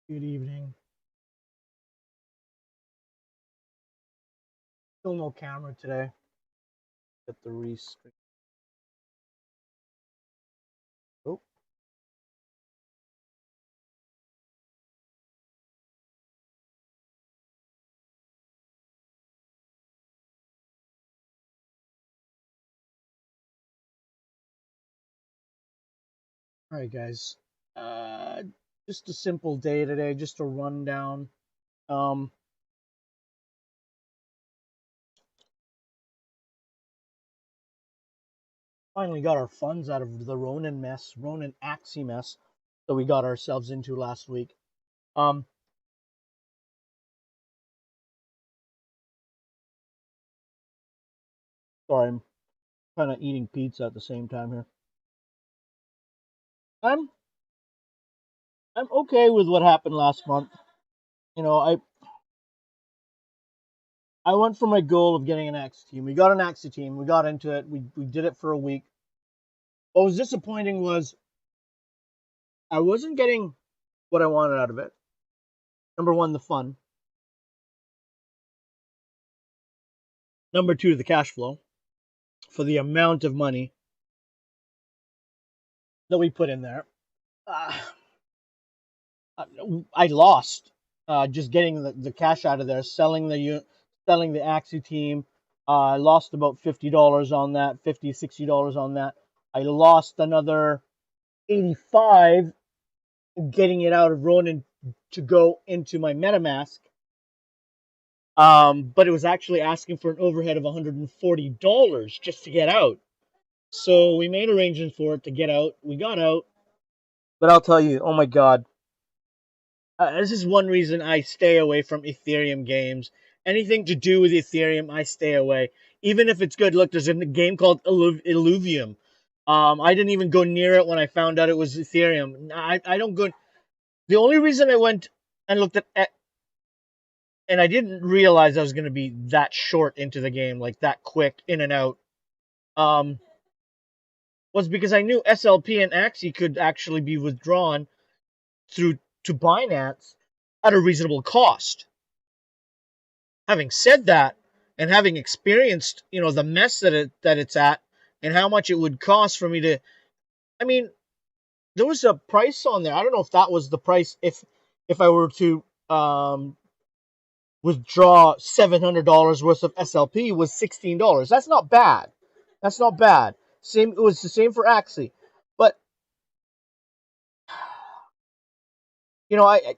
Good evening. Still no camera today. Get the restream. Oh, all right, guys. Uh, just a simple day today. Just a rundown. Um, Finally got our funds out of the Ronin AXIE mess that we got ourselves into last week. Um, Sorry, I'm kind of eating pizza at the same time here. I'm I'm okay with what happened last month. You know, I went for my goal of getting an AXIE team. We got an AXIE team. We got into it. We did it for a week. What was disappointing was I wasn't getting what I wanted out of it. Number one, the fun. Number two, the cash flow for the amount of money that we put in there. Uh, I lost just getting the cash out of there, selling the AXIE team. I lost about $50 on that, $60 on that. I lost another 85 getting it out of Ronin to go into my MetaMask. But it was actually asking for an overhead of $140 just to get out. So we made arrangements for it to get out. We got out. But I'll tell you, oh my God. This is one reason I stay away from Ethereum games. Anything to do with Ethereum, I stay away. Even if it's good. Look, there's a game called Illuvium. I didn't even go near it when I found out it was Ethereum. I don't go. The only reason I went and looked at, and I didn't realize I was going to be that short into the game, like that quick in and out, was because I knew SLP and AXIE could actually be withdrawn through to Binance at a reasonable cost. Having said that, and having experienced, the mess that it's at, and how much it would cost for me to, I mean, there was a price on there. I don't know if that was the price if I were to withdraw $700 worth of SLP was $16. That's not bad. That's not bad. It was the same for AXIE, but I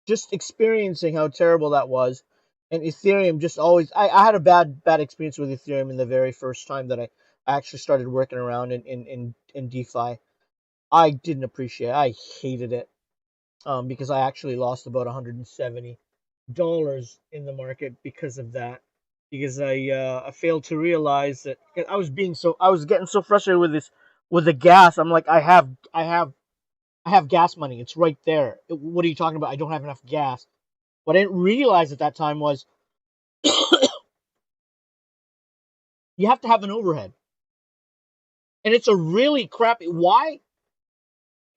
just experiencing how terrible that was, and Ethereum just always. I had a bad experience with Ethereum in the very first time that I actually started working around in DeFi. I didn't appreciate it. I hated it because I actually lost about $170 in the market because of that. Because I failed to realize that I was getting so frustrated with the gas. I'm like, I have gas money. It's right there. What are you talking about? I don't have enough gas. What I didn't realize at that time was you have to have an overhead. And it's a really crappy. Why?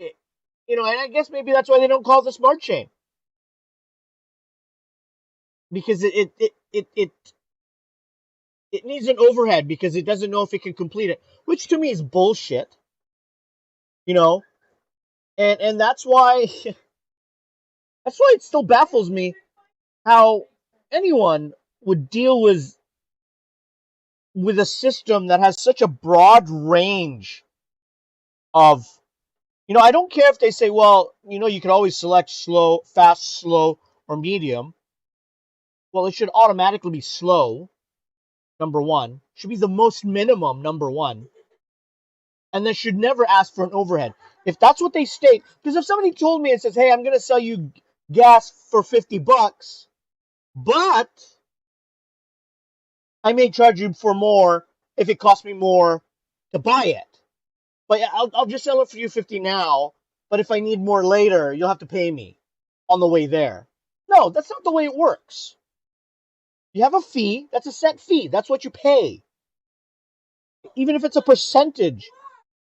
And I guess maybe that's why they don't call it the smart chain. Because it needs an overhead because it doesn't know if it can complete it, which to me is bullshit. And that's why it still baffles me how anyone would deal with a system that has such a broad range of, I don't care if they say, well, you can always select slow, fast, slow, or medium. Well, it should automatically be slow, number one. Should be the most minimum, number one. And they should never ask for an overhead. If that's what they state, because if somebody told me and says, hey, I'm going to sell you gas for $50, but I may charge you for more if it costs me more to buy it. But I'll just sell it for you $50 now, but if I need more later, you'll have to pay me on the way there. No, that's not the way it works. You have a fee. That's a set fee. That's what you pay. Even if it's a percentage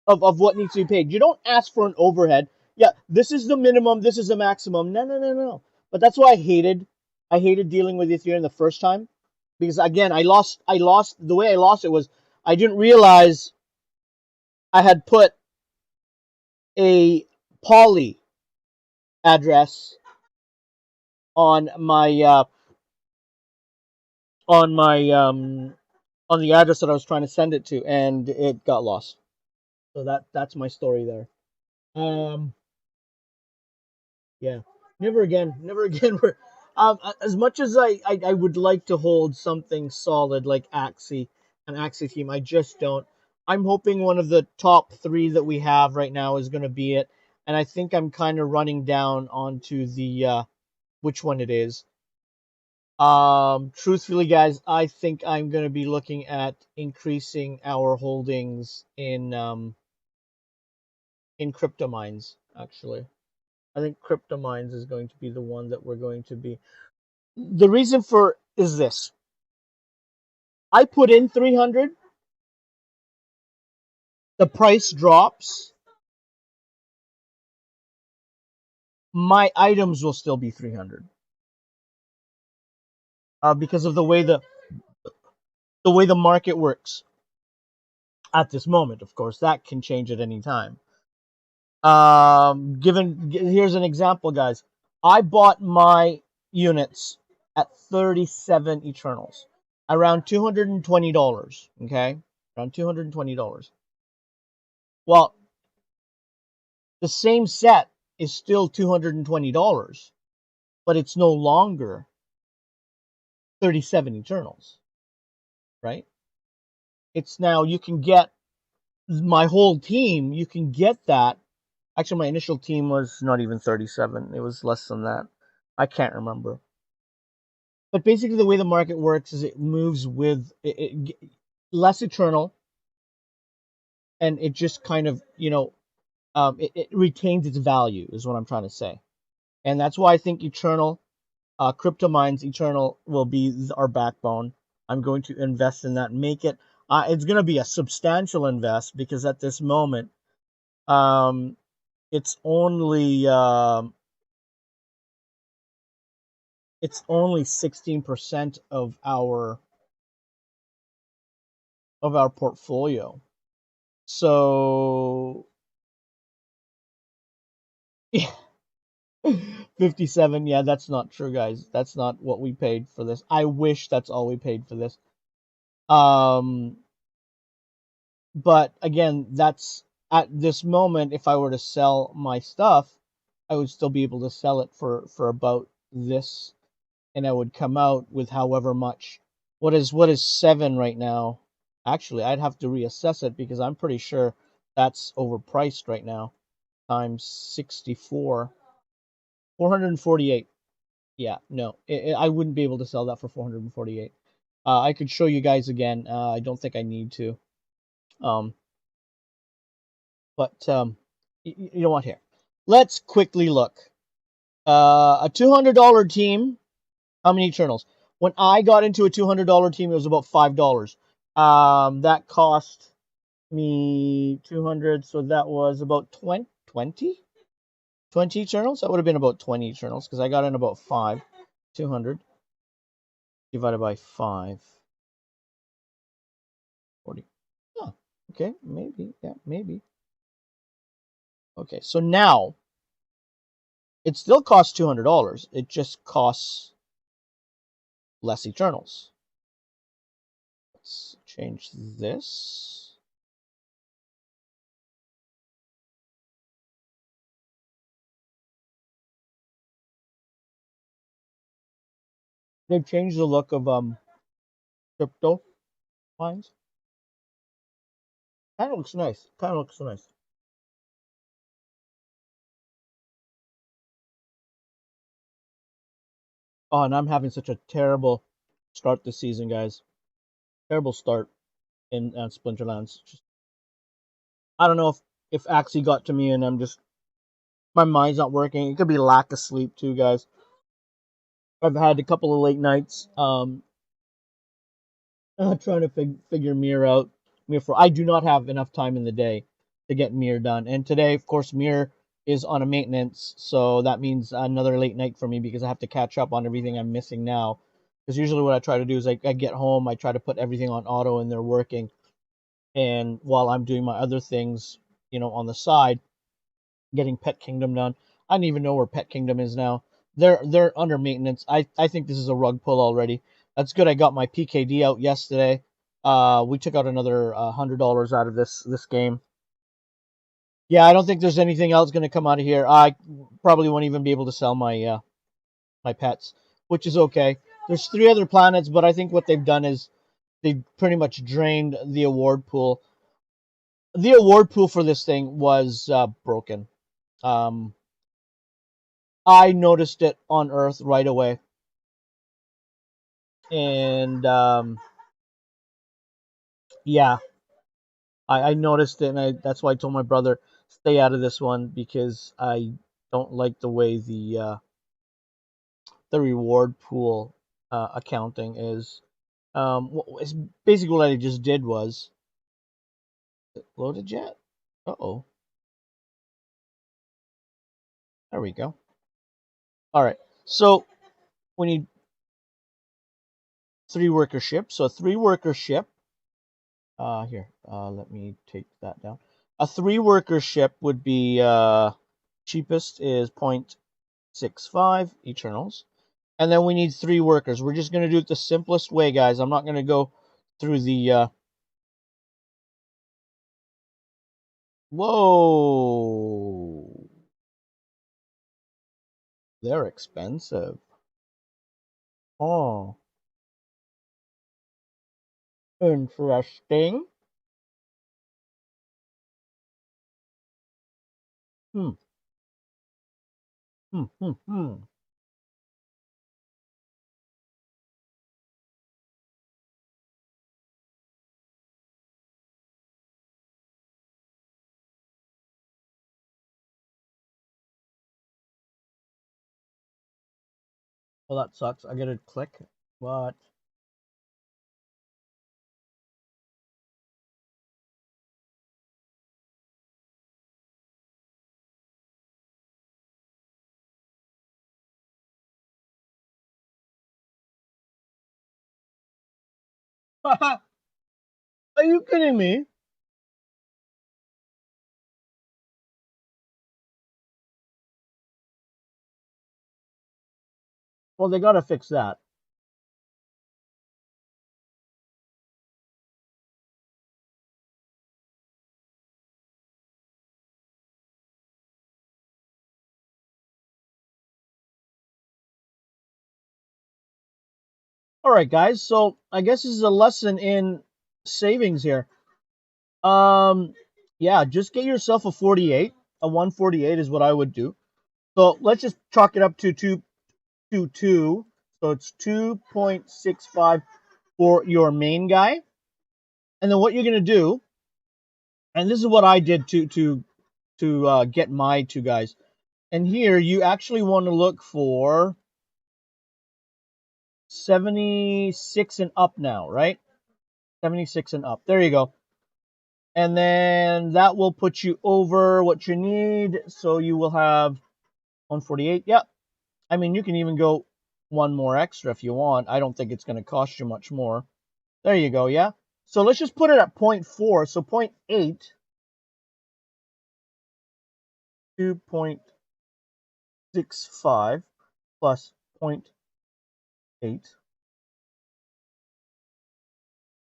of what needs to be paid. You don't ask for an overhead. yeah, this is the minimum, this is the maximum. No, no, no, no. But that's why I hated dealing with Ethereum the first time, because again, I lost the way I lost it was I didn't realize I had put a poly address on my on my on the address that I was trying to send it to, and it got lost. So that's my story there. Um, yeah, never again, never again. As much as I would like to hold something solid like AXIE, an AXIE team, I just don't. I'm hoping one of the top three that we have right now is going to be it, and I think I'm kind of running down onto the which one it is. Truthfully, guys, I think I'm going to be looking at increasing our holdings in crypto mines, actually. I think crypto mines is going to be the one that we're going to be. The reason for is this. I put in 300, the price drops, my items will still be 300. Because of the way the market works at this moment, of course, that can change at any time. Here's an example, guys. I bought my units at 37 Eternals, around $220. Okay, around $220. Well, the same set is still $220, but it's no longer 37 Eternals, right? It's now you can get my whole team. You can get that. Actually, my initial team was not even 37. It was less than that. I can't remember. But basically, the way the market works is it moves with less eternal, and it just kind of it retains its value, is what I'm trying to say, and that's why I think eternal, crypto mines, eternal will be our backbone. I'm going to invest in that, make it. It's going to be a substantial invest because at this moment, um, it's only 16% of our portfolio. So yeah, 57. Yeah, that's not true, guys. That's not what we paid for this. I wish that's all we paid for this. Um, but again, that's at this moment. If I were to sell my stuff, I would still be able to sell it for about this, and I would come out with however much. What is 7 right now? Actually, I'd have to reassess it because I'm pretty sure that's overpriced right now. Times 64, 448. Yeah, no, I wouldn't be able to sell that for 448. I could show you guys again. I don't think I need to. Um, but you know what? Here, let's quickly look. A $200 team. How many Eternals? When I got into a $200 team, it was about $5. That cost me 200, so that was about 20 Eternals. That would have been about 20 Eternals because I got in about 5. 200 divided by 5. 40. Oh, okay, maybe. Yeah, maybe. Okay, so now it still costs $200. It just costs less Eternals. Let's change this. They've changed the look of crypto mines. Kind of looks nice. Kind of looks nice. Oh, and I'm having such a terrible start this season, guys. Terrible start in Splinterlands. Just, I don't know if Axie got to me and I'm just my mind's not working. It could be lack of sleep too, guys. I've had a couple of late nights trying to figure MIR out. MIR4. I do not have enough time in the day to get MIR done. And today, of course, MIR is on a maintenance, so that means another late night for me because I have to catch up on everything I'm missing now. Because usually what I try to do is I get home, I try to put everything on auto and they're working, and while I'm doing my other things, on the side, getting Pet Kingdom done. I don't even know where Pet Kingdom is now. They're under maintenance. I think this is a rug pull already. That's good. I got my PKD out yesterday. We took out another $100 out of this game. Yeah, I don't think there's anything else going to come out of here. I probably won't even be able to sell my my pets, which is okay. There's 3 other planets, but I think what they've done is they've pretty much drained the award pool. The award pool for this thing was broken. Um, I noticed it on Earth right away, and yeah, I noticed it, and that's why I told my brother stay out of this one because I don't like the way the reward pool accounting is. It's basically what I just did was loaded yet. Uh-oh, there we go. All right, so we need 3 worker ship. So a 3 worker ship. Here, let me take that down. A 3 worker ship would be cheapest is 0.65 Eternals. And then we need 3 workers. We're just going to do it the simplest way, guys. I'm not going to go through the... Whoa! They're expensive. Oh. Interesting. Hmm. Hmm. Hmm. Hmm. Well, that sucks. I gotta click. What? Are you kidding me? Well, they gotta fix that. All right, guys. So I guess this is a lesson in savings here. Um, yeah, just get yourself a 48. A 148 is what I would do. So let's just chalk it up to 222. So it's 2.65 for your main guy. And then what you're gonna do, and this is what I did to get my 2 guys. And here you actually want to look for 76 and up now, right? 76 and up. There you go. And then that will put you over what you need. So you will have 148. Yep. I mean, you can even go 1 more extra if you want. I don't think it's going to cost you much more. There you go. Yeah. So let's just put it at 0.4. So 0.8 to 0.65 plus 0.8.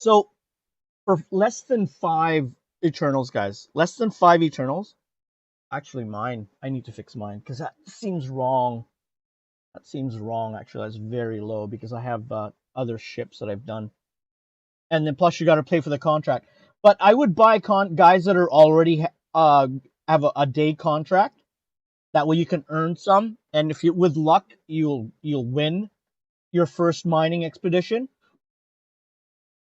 So for less than 5 Eternals, guys, less than 5 Eternals. Actually, mine. I need to fix mine because that seems wrong. That seems wrong. Actually, that's very low because I have other ships that I've done, and then plus you got to pay for the contract. But I would buy guys that are already have a day contract. That way you can earn some, and if you with luck you'll win your first mining expedition.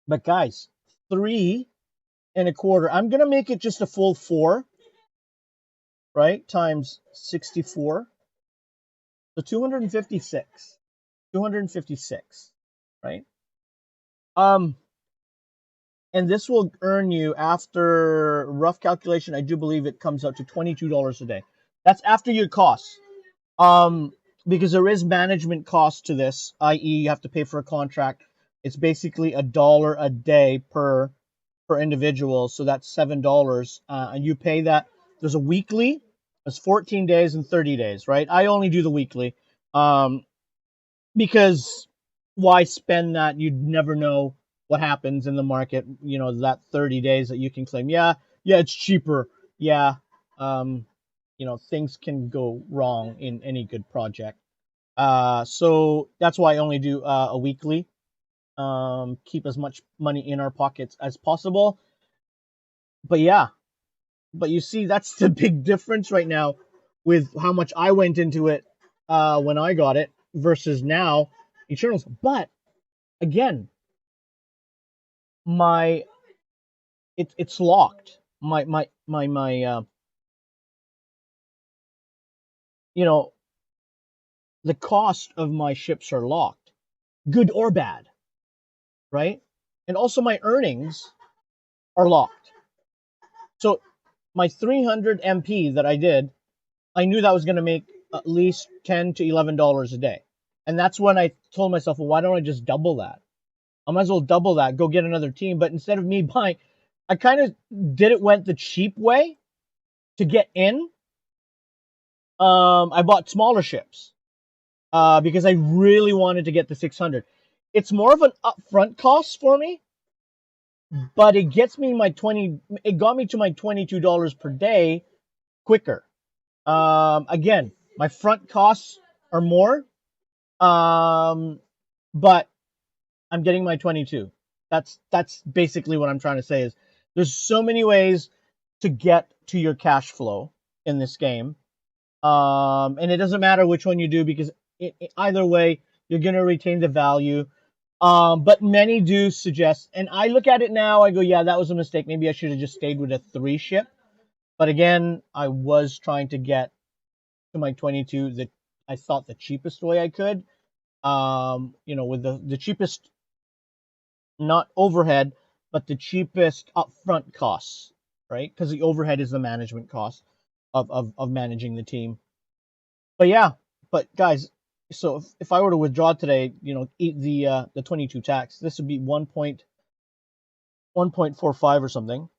But guys, 3.25. I'm gonna make it just a full 4, right? Times 64, so 256. 256, right? Um, and this will earn you, after rough calculation, I do believe it comes out to $22 a day. That's after your costs. Um, because there is management cost to this, i.e., you have to pay for a contract. It's basically $1 a day per individual, so that's $7, and you pay that. There's a weekly, there's 14 days and 30 days, right? I only do the weekly, because why spend that? You'd never know what happens in the market. You know, that 30 days that you can claim. Yeah, it's cheaper. Yeah, um, things can go wrong in any good project. So that's why I only do a weekly. Keep as much money in our pockets as possible. But yeah, but you see, that's the big difference right now with how much I went into it when I got it versus now Eternals. But again, my it's locked. My you know the cost of my ships are locked, good or bad, right? And also my earnings are locked. So my 300 MP that I did, I knew that was going to make at least $10 to $11 a day. And that's when I told myself, well, why don't I just double that? I might as well double that, go get another team. But instead of me buying, I kind of went the cheap way to get in. I bought smaller ships because I really wanted to get the 600. It's more of an upfront cost for me, but it gets me my 20. It got me to my $22 per day quicker. Again, my front costs are more, but I'm getting my 22. That's basically what I'm trying to say. Is there's so many ways to get to your cash flow in this game, and it doesn't matter which one you do because either way you're gonna retain the value. But many do suggest, and I look at it now, I go, yeah, that was a mistake. Maybe I should have just stayed with a 3 ship. But again, I was trying to get to my 22 that I thought the cheapest way I could. With the cheapest, not overhead, but the cheapest upfront costs, right? Because the overhead is the management cost of managing the team. But yeah, but guys, so if I were to withdraw today, eat the 22 tax, this would be 1.45 or something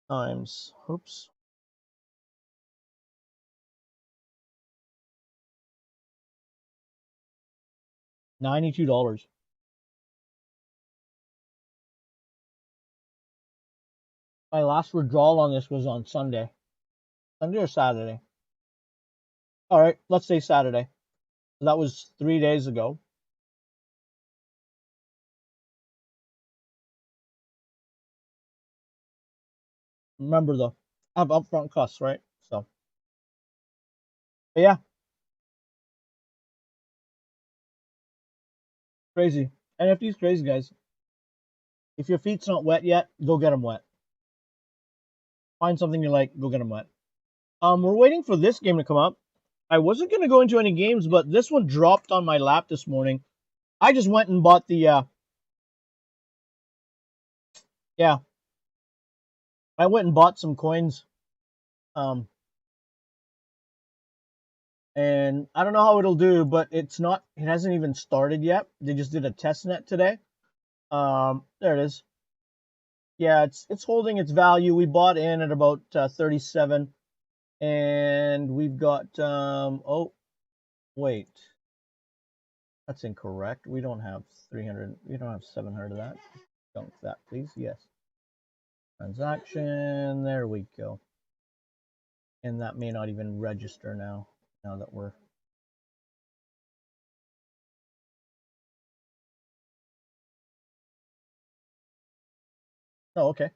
times, oops, $92. My last withdrawal on this was on Sunday or Saturday. All right, let's say Saturday. That was 3 days ago. Remember though, I have upfront costs, right? So, but yeah, crazy. NFT's crazy, guys. If your feet's not wet yet, go get them wet. Find something you like, go get them wet. We're waiting for this game to come up. I wasn't gonna go into any games, but this one dropped on my lap this morning. I just went and bought yeah, I went and bought some coins. Um, and I don't know how it'll do, but it hasn't even started yet. They just did a test net today. There it is. Yeah, it's holding its value. We bought in at about 37, and we've got oh wait, that's incorrect. We don't have 300. We don't have 700 of that. Dunk that, please. Yes. Transaction. There we go. And that may not even register now. Now that we're oh okay.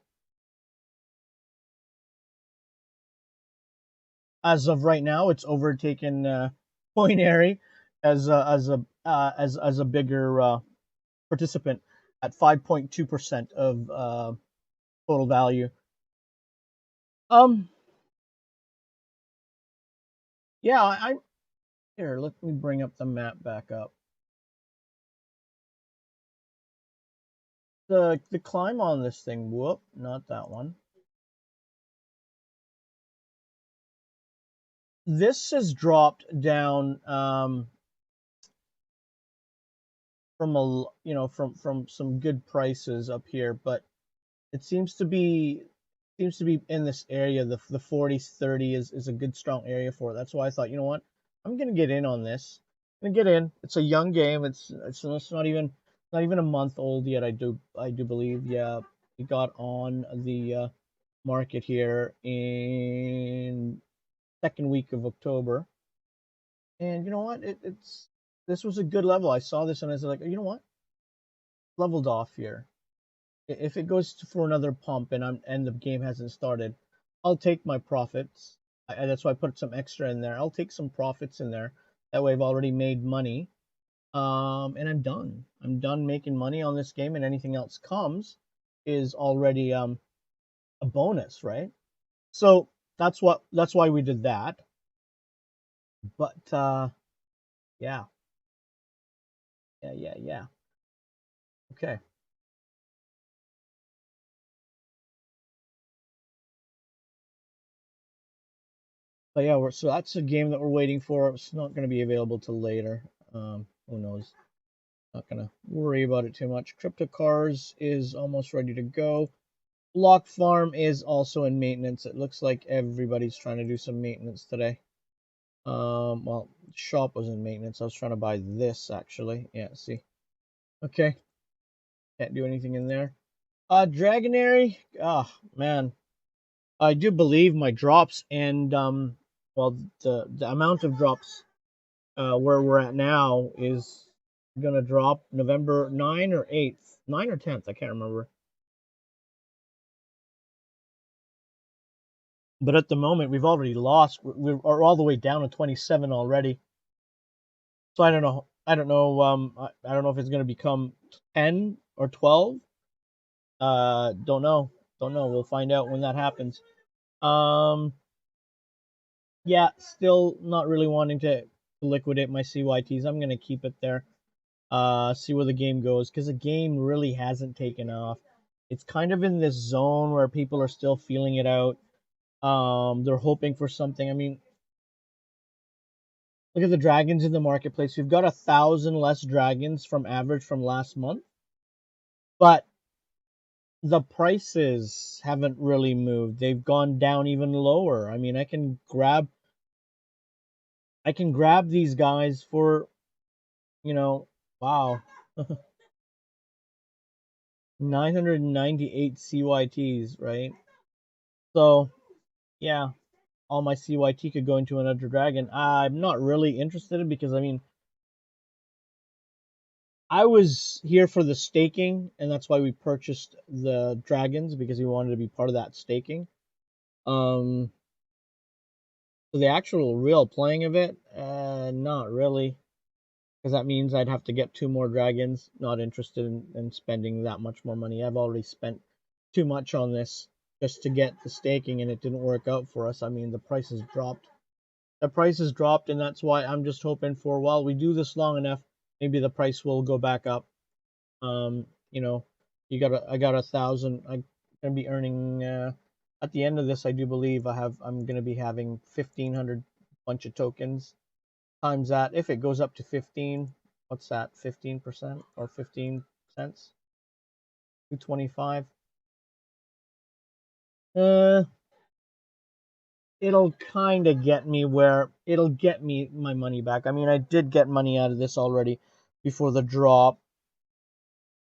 As of right now, it's overtaken Coinary as a bigger participant at 5.2% of total value. Um, yeah, I here. Let me bring up the map back up. The climb on this thing. Whoop, not that one. this has dropped down from from some good prices up here, but it seems to be in this area. The 40s 30 is a good strong area for it. That's why I thought, you know what, I'm gonna get in on this. I'm gonna get in. It's a young game. It's not even a month old yet. I do believe. Yeah, it got on the market here in second week of October. And you know what? This was a good level. I saw this and I was like, you know what? Leveled off here. If it goes for another pump and the game hasn't started, I'll take my profits. That's why I put some extra in there. I'll take some profits in there. That way I've already made money. And I'm done. I'm done making money on this game, and anything else comes is already a bonus, right? So that's why we did that. But yeah, yeah. Okay. But yeah, so that's a game that we're waiting for. It's not going to be available till later. Who knows? Not going to worry about it too much. Crypto Cars is almost ready to go. Block Farm is also in maintenance. It looks like everybody's trying to do some maintenance today. Well, shop was in maintenance. I was trying to buy this actually. Yeah, see. Okay. Can't do anything in there. Dragonary. Oh man. I do believe my drops and well the amount of drops where we're at now is gonna drop November 9 or 8th, 9 or 10th, I can't remember. But at the moment we've already lost. We're all the way down to 27 already. So I don't know. I don't know. I don't know if it's gonna become 10 or 12. Don't know. Don't know. We'll find out when that happens. Um, yeah, still not really wanting to liquidate my CYTs. I'm gonna keep it there. See where the game goes, because the game really hasn't taken off. It's kind of in this zone where people are still feeling it out. They're hoping for something. I mean, look at the dragons in the marketplace. We've got 1,000 less dragons from average from last month, but the prices haven't really moved. They've gone down even lower. I mean, I can grab these guys for, wow, 998 CYTs, right? So, yeah, all my CYT could go into another dragon. I'm not really interested in, because I mean, I was here for the staking, and that's why we purchased the dragons, because we wanted to be part of that staking. Um, so the actual real playing of it, not really, because that means I'd have to get 2 more dragons. Not interested in spending that much more money. I've already spent too much on this just to get the staking, and it didn't work out for us. I mean, the price has dropped. The price has dropped, and that's why I'm just hoping for, while we do this long enough, maybe the price will go back up. Um, you know, I got 1,000. I'm gonna be earning at the end of this. I do believe I'm gonna be having 1,500 bunch of tokens times that. If it goes up to 15, what's that? 15% or 15 cents? 225. Uh, it'll kind of get me where it'll get me my money back. I mean, I did get money out of this already before the drop.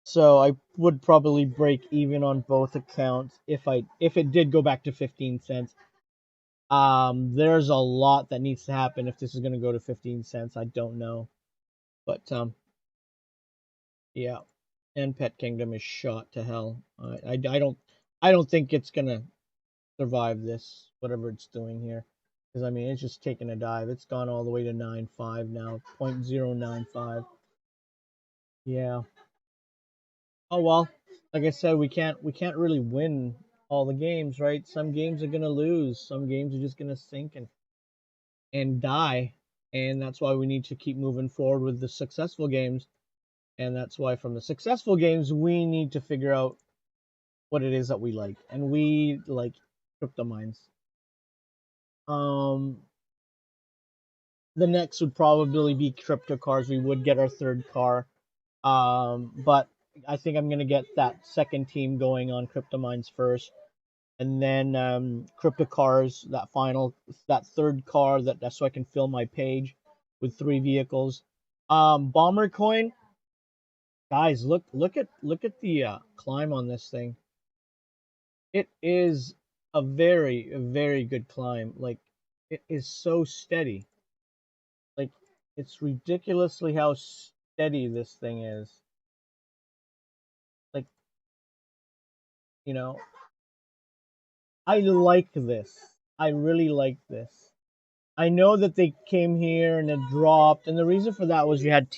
So I would probably break even on both accounts if it did go back to 15 cents. There's a lot that needs to happen if this is going to go to 15 cents. I don't know. But yeah. And Pet Kingdom is shot to hell. I don't think it's going to survive this, whatever it's doing here. Because I mean, it's just taking a dive. It's gone all the way to 9.5 now, 0.095. Yeah. Oh well, like I said, we can't really win all the games, right? Some games are gonna lose. Some games are just gonna sink and die. And that's why we need to keep moving forward with the successful games. And that's why from the successful games we need to figure out what it is that we like. And we like crypto mines. Um The next would probably be crypto cars. We would get our third car. But I think I'm gonna get that second team going on crypto mines first, and then crypto cars. That third car. That's so I can fill my page with 3 vehicles. Bomber coin, guys. Look at the climb on this thing. It is a very good climb. Like, it is so steady. Like, it's ridiculously how steady this thing is. Like, you know, I like this. I really like this. I know that they came here and it dropped, and the reason for that was you had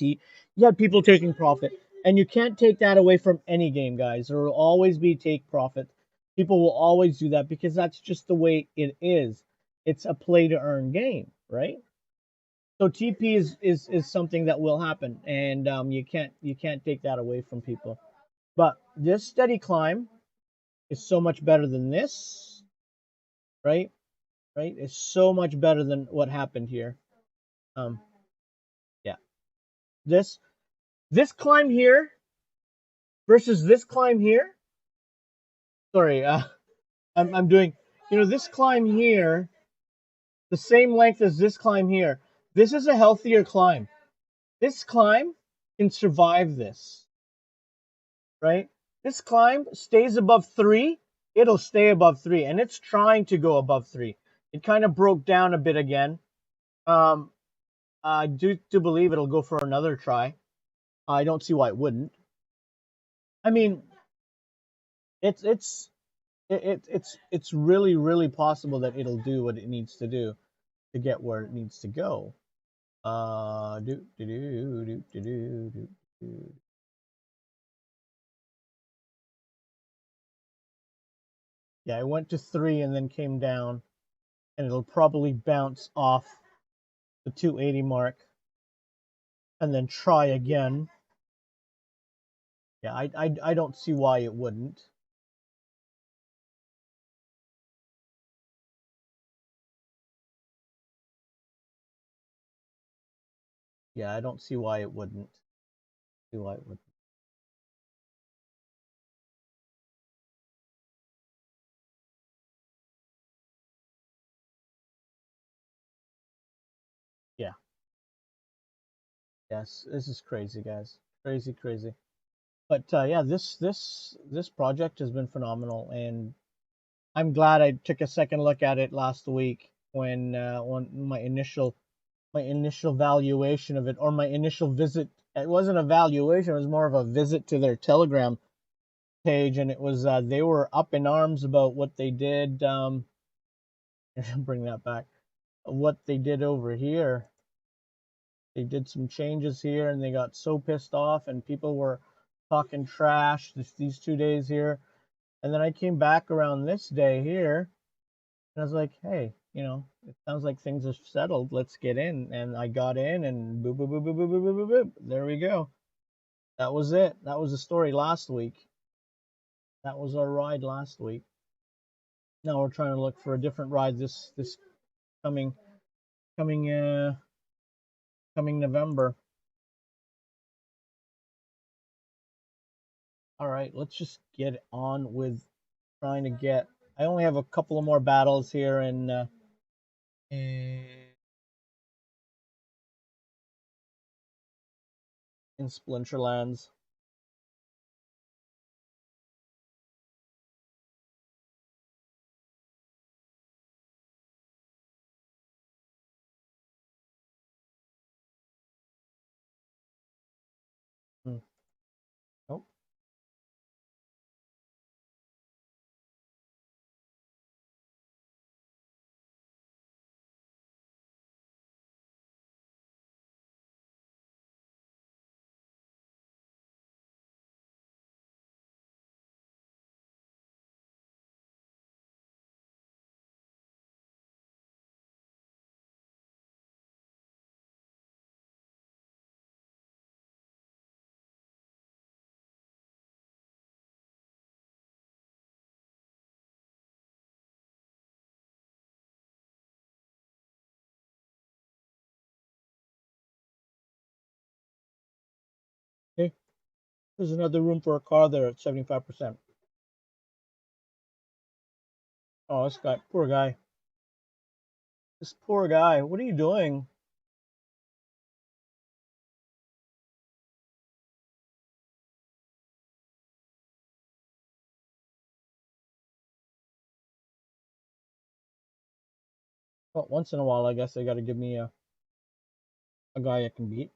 people taking profit, and you can't take that away from any game, guys. There will always be take profit. People will always do that because that's just the way it is. It's a play to earn game, right? So TP is something that will happen, and you can't take that away from people. But this steady climb is so much better than this, right? Right? It's so much better than what happened here. Um, yeah. This this climb here versus this climb here. Sorry, I'm doing, this climb here, the same length as this climb here. This is a healthier climb. This climb can survive this, right? This climb stays above 3, it'll stay above 3, and it's trying to go above 3. It kind of broke down a bit again. Um, I do believe it'll go for another try. I don't see why it wouldn't. I mean, it's it's really possible that it'll do what it needs to do to get where it needs to go. Do do do do do do do. Yeah, it went to 3 and then came down, and it'll probably bounce off the 280 mark and then try again. Yeah, I don't see why it wouldn't. Yeah, I don't see why it wouldn't. See why it would. Yeah. Yes, this is crazy, guys. Crazy. But yeah, this project has been phenomenal, and I'm glad I took a second look at it last week when my initial valuation of it, or my initial visit. It wasn't a valuation; it was more of a visit to their Telegram page, and it was they were up in arms about what they did. Bring that back. What they did over here. They did some changes here, and they got so pissed off, and people were talking trash these 2 days here. And then I came back around this day here, and I was like, hey, it sounds like things are settled. Let's get in. And I got in, and boop, boop, boop, boop, boop, boop, boop, boop. There we go. That was it. That was the story last week. That was our ride last week. Now we're trying to look for a different ride this coming coming coming November. All right, let's just get on with trying to get. I only have a couple of more battles here in Splinterlands. Hmm. Oh, There's another room for a car there at 75%. Oh, this guy, poor guy. This poor guy. What are you doing? Well, once in a while, I guess they got to give me a guy I can beat.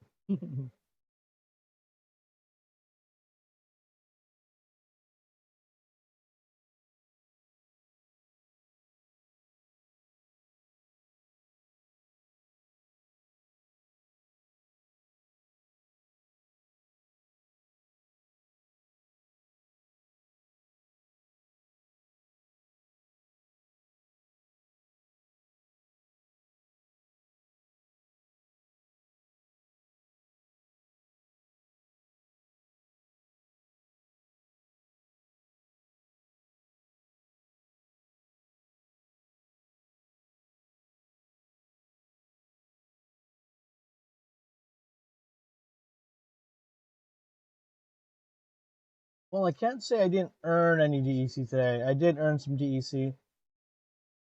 Well, I can't say I didn't earn any DEC today. I did earn some DEC,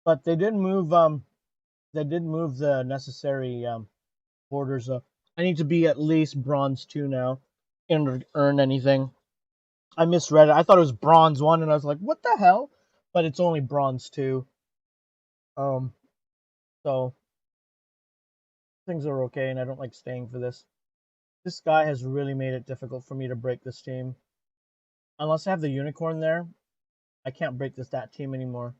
but they did move the necessary borders up. I need to be at least bronze 2 now in order to earn anything. I misread it. I thought it was bronze 1 and I was like, "What the hell?" But it's only bronze 2. So things are okay and I don't like staying for this. This guy has really made it difficult for me to break this team. Unless I have the unicorn there, I can't break that team anymore.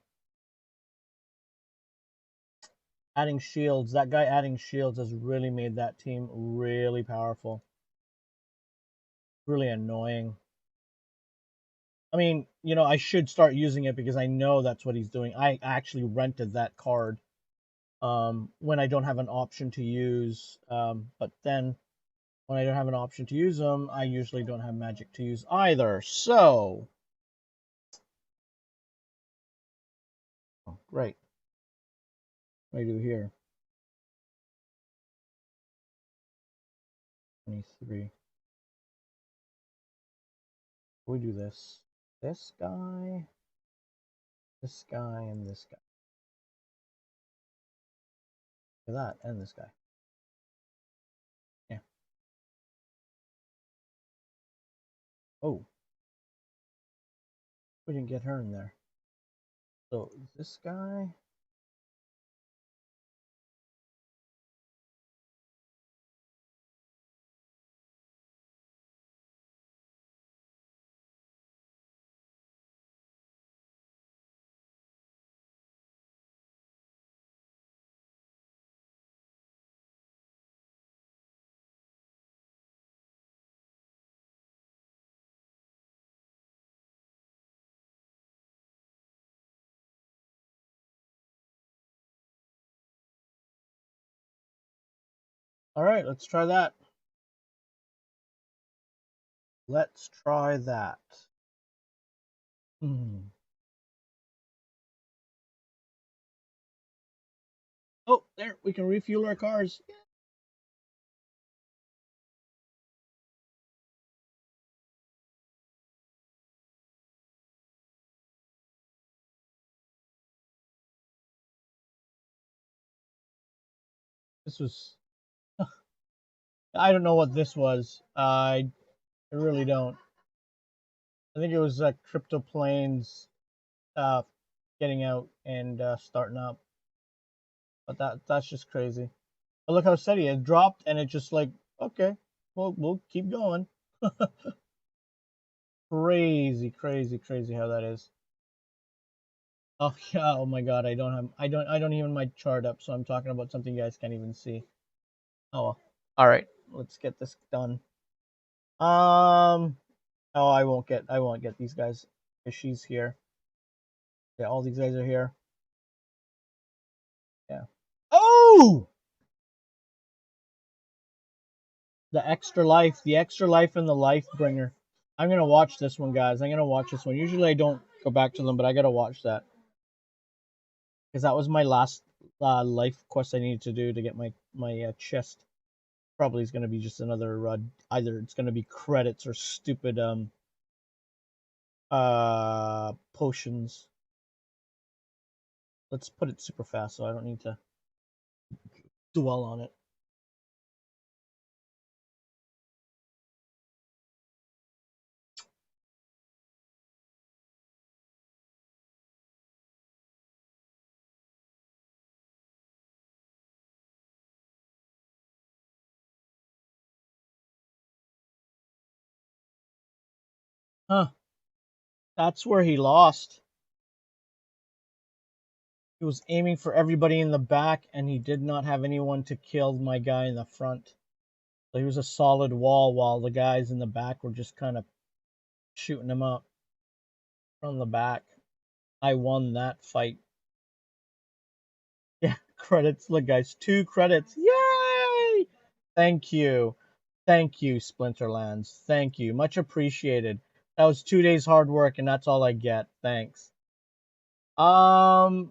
Adding shields, that guy adding shields has really made that team really powerful. Really annoying. I mean, you know, I should start using it because I know that's what he's doing. I actually rented that card when I don't have an option to use. But then when I don't have an option to use them, I usually don't have magic to use either. So, oh, great. What do I do here? 23. We do this. This guy, and this guy. Look at that, and this guy. Yeah. Oh, we didn't get her in there. So this guy. All right, let's try that. Let's try that. Oh, there, we can refuel our cars. This was, I don't know what this was. I really don't. I think it was Crypto Planes getting out and starting up. But that's just crazy. But look how steady it dropped, and it just like, okay, well, we'll keep going. Crazy, crazy, crazy how that is. Oh yeah, oh my god, I don't even my chart up, so I'm talking about something you guys can't even see. Oh well. Alright, let's get this done. Oh, I won't get these guys. She's here. Yeah, all these guys are here. Yeah. Oh! The extra life and the life bringer. I'm gonna watch this one, guys. I'm gonna watch this one. Usually I don't go back to them, but I gotta watch that. Because that was my last life quest I needed to do to get my chest. Probably is going to be just another either it's going to be credits or stupid potions. Let's put it super fast so I don't need to dwell on it. Huh. That's where he lost. He was aiming for everybody in the back, and he did not have anyone to kill my guy in the front. So he was a solid wall while the guys in the back were just kind of shooting him up from the back. I won that fight. Yeah, credits. Look, guys, 2 credits. Yay! Thank you. Thank you, Splinterlands. Thank you. Much appreciated. That was 2 days hard work, and that's all I get. Thanks. I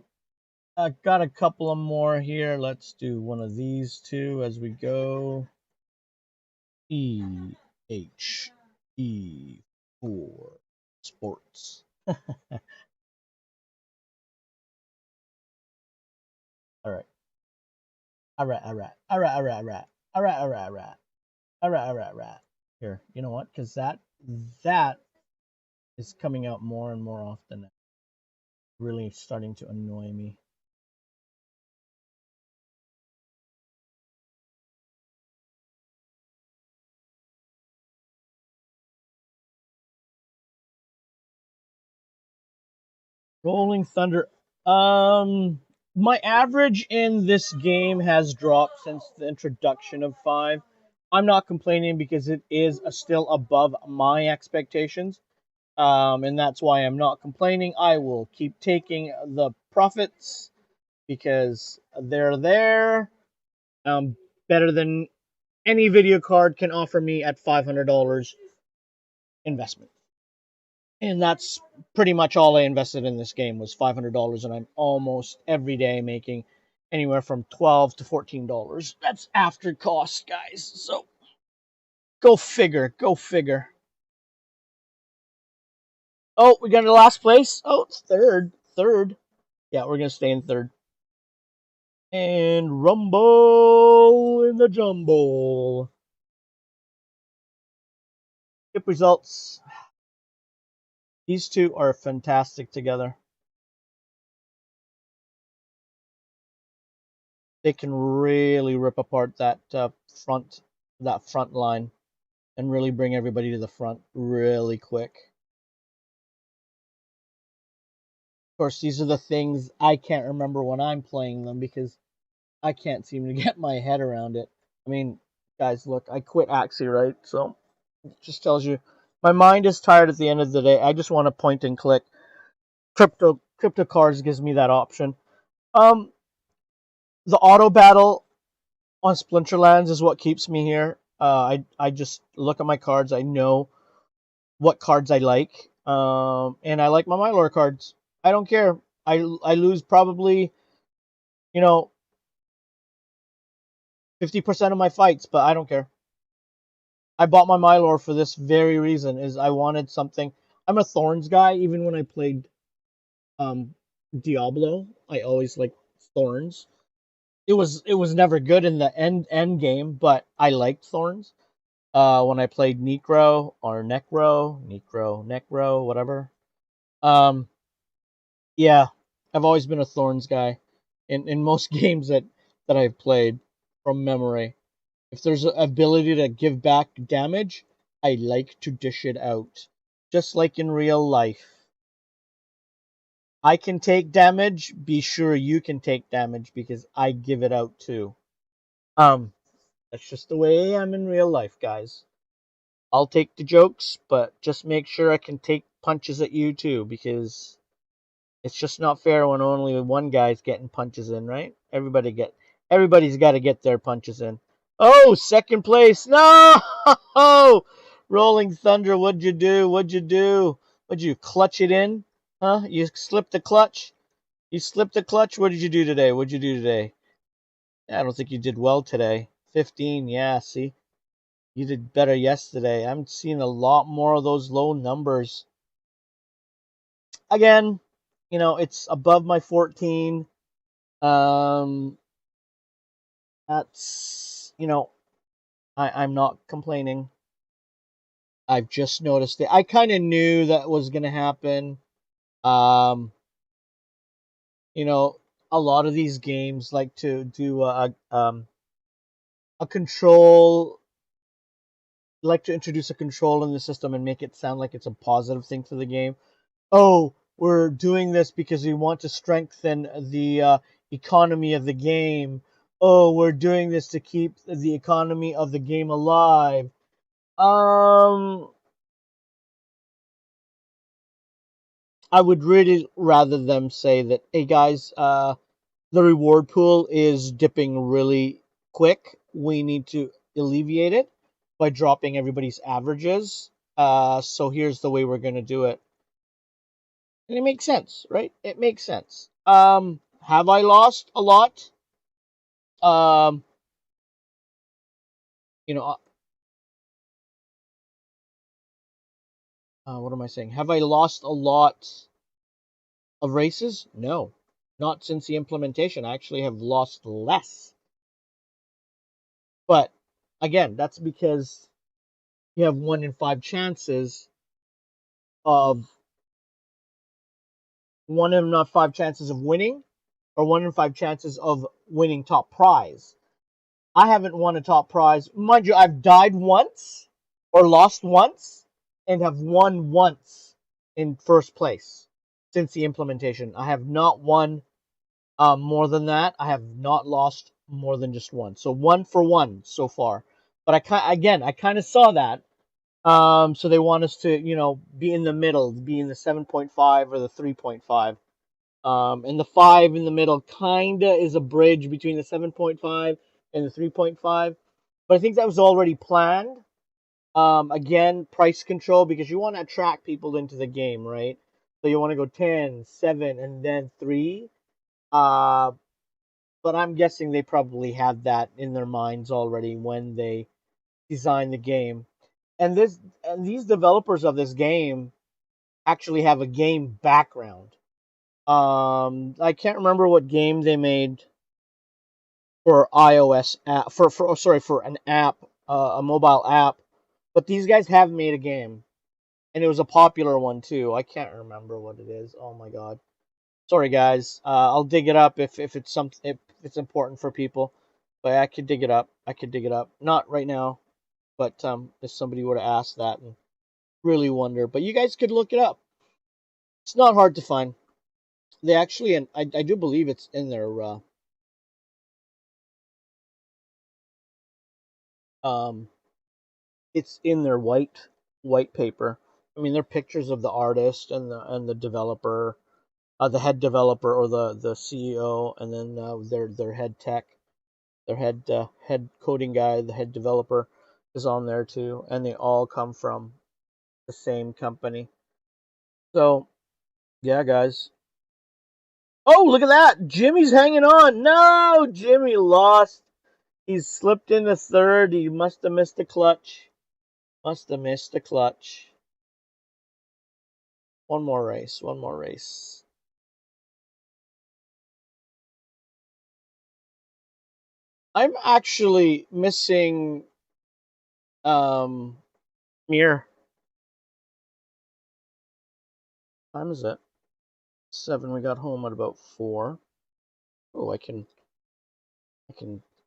got a couple of more here. Let's do one of these two as we go. PHE4 Sports. All right. All right. Here, you know what? Because that is coming out more and more often. Really starting to annoy me. Rolling Thunder. My average in this game has dropped since the introduction of 5. I'm not complaining because it is still above my expectations. And that's why I'm not complaining. I will keep taking the profits because they're there. Better than any video card can offer me at $500 investment. And that's pretty much all I invested in this game was $500, and I'm almost every day making anywhere from $12 to $14. That's after cost, guys. So go figure. Go figure. Oh, we got in the last place. Oh, it's third. Third. Yeah, we're gonna stay in third. And rumble in the jumble. Skip results. These two are fantastic together. They can really rip apart that front line and really bring everybody to the front really quick. Of course, these are the things I can't remember when I'm playing them because I can't seem to get my head around it. I mean, guys, look, I quit AXIE, right? So it just tells you my mind is tired at the end of the day. I just want to point and click. Crypto cards gives me that option. The auto battle on Splinterlands is what keeps me here. I just look at my cards. I know what cards I like. And I like my MIR cards. I don't care. I lose probably, 50% of my fights, but I don't care. I bought my MIR for this very reason. Is I wanted something. I'm a Thorns guy. Even when I played Diablo, I always liked Thorns. It was never good in the end game, but I liked Thorns. When I played Necro, whatever. Yeah, I've always been a Thorns guy in most games that I've played from memory. If there's an ability to give back damage, I like to dish it out. Just like in real life. I can take damage, be sure you can take damage because I give it out too. That's just the way I am in real life, guys. I'll take the jokes, but just make sure I can take punches at you too, because it's just not fair when only one guy's getting punches in, right? Everybody's got to get their punches in. Oh, second place. No! Rolling Thunder, what'd you do? What'd you clutch it in? Huh? You slipped the clutch? You slipped the clutch? What did you do today? What'd you do today? I don't think you did well today. 15, yeah, see? You did better yesterday. I'm seeing a lot more of those low numbers. Again, it's above my 14. Um, that's, I'm not complaining. I've just noticed it. I kind of knew that was going to happen. Um, you know, a lot of these games like to do a control, like to introduce a control in the system and make it sound like it's a positive thing for the game. Oh, we're doing this because we want to strengthen the economy of the game. Oh, we're doing this to keep the economy of the game alive. I would really rather them say that, hey guys, the reward pool is dipping really quick. We need to alleviate it by dropping everybody's averages. So here's the way we're going to do it. And it makes sense, right? It makes sense. Have I lost a lot? Um, you know, what am I saying? Have I lost a lot of races? No, not since the implementation. I actually have lost less. But again, that's because you have 1 in 5 chances of 1 in not 5 chances of winning, or 1 in 5 chances of winning top prize. I haven't won a top prize. Mind you, I've died once or lost once and have won once in first place since the implementation. I have not won more than that. I have not lost more than just one. So 1 for 1 so far. But I kind of saw that. So they want us to, be in the middle, be in the 7.5 or the 3.5. And the 5 in the middle kinda is a bridge between the 7.5 and the 3.5. But I think that was already planned. Again, price control, because you want to attract people into the game, right? So you want to go 10, 7, and then 3. Uh, but I'm guessing they probably had that in their minds already when they designed the game. And these developers of this game actually have a game background. I can't remember what game they made for iOS app, for an app, a mobile app, but these guys have made a game, and it was a popular one too. I can't remember what it is. Oh my god, sorry guys. I'll dig it up if it's if it's important for people, but I could dig it up. I could dig it up. Not right now, but if somebody were to ask that and really wonder, but you guys could look it up. It's not hard to find. They actually, and I do believe it's in their um it's in their white paper. I mean, they're pictures of the artist and the developer, the head developer or the CEO, and then their head tech, their head coding guy, the head developer is on there too, and they all come from the same company. So yeah, guys. Oh, look at that! Jimmy's hanging on. No, Jimmy lost. He's slipped in the third. He must have missed the clutch. Must have missed the clutch. One more race. One more race. I'm actually missing MIR. What time is it? 7. We got home at about 4. Oh, I can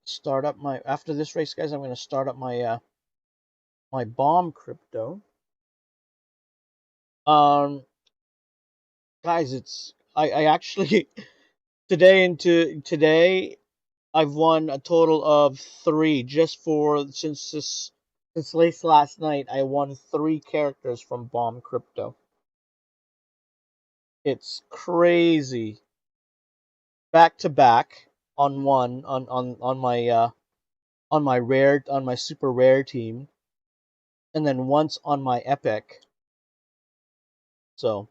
start up my, after this race, guys. I'm gonna start up my my bomb crypto. Um, guys, I actually today I've won a total of 3 just for since last night. I won 3 characters from bomb crypto. It's crazy. Back to back on one on my super rare team, and then once on my epic. So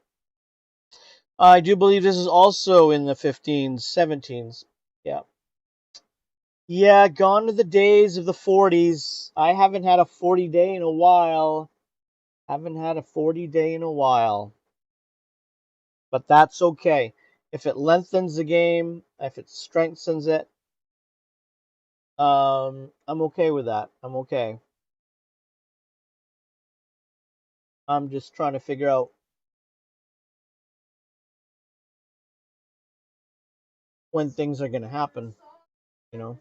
I do believe this is also in the 15s, 17s. Yeah. Yeah, gone to the days of the 40s. I haven't had a 40 day in a while. Haven't had a 40 day in a while. But that's okay. If it lengthens the game, if it strengthens it, I'm okay with that. I'm okay. I'm just trying to figure out when things are going to happen, you know.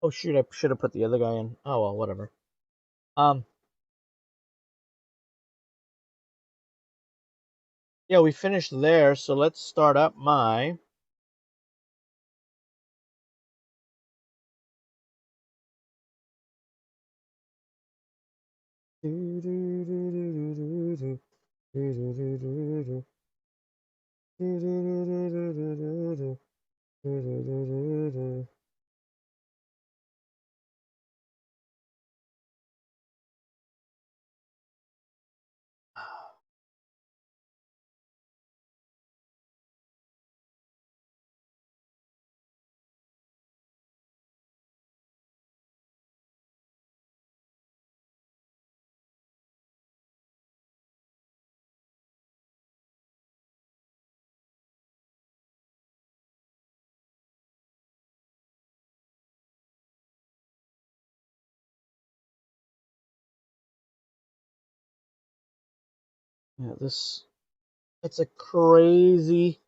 Oh shoot, I should have put the other guy in. Oh well, whatever. Um yeah, we finished there, so let's start up my yeah, this it's a crazy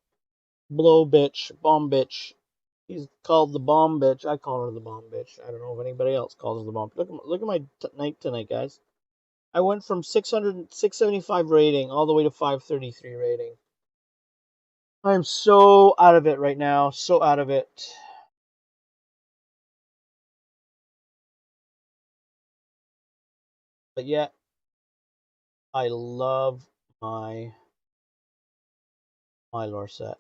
blow bitch, bomb bitch. He's called the bomb bitch. I call her the bomb bitch. I don't know if anybody else calls her the bomb. Look at my night tonight, guys. I went from 675 rating all the way to 533 rating. I'm so out of it right now. So out of it. But yet, I love my Mylor set.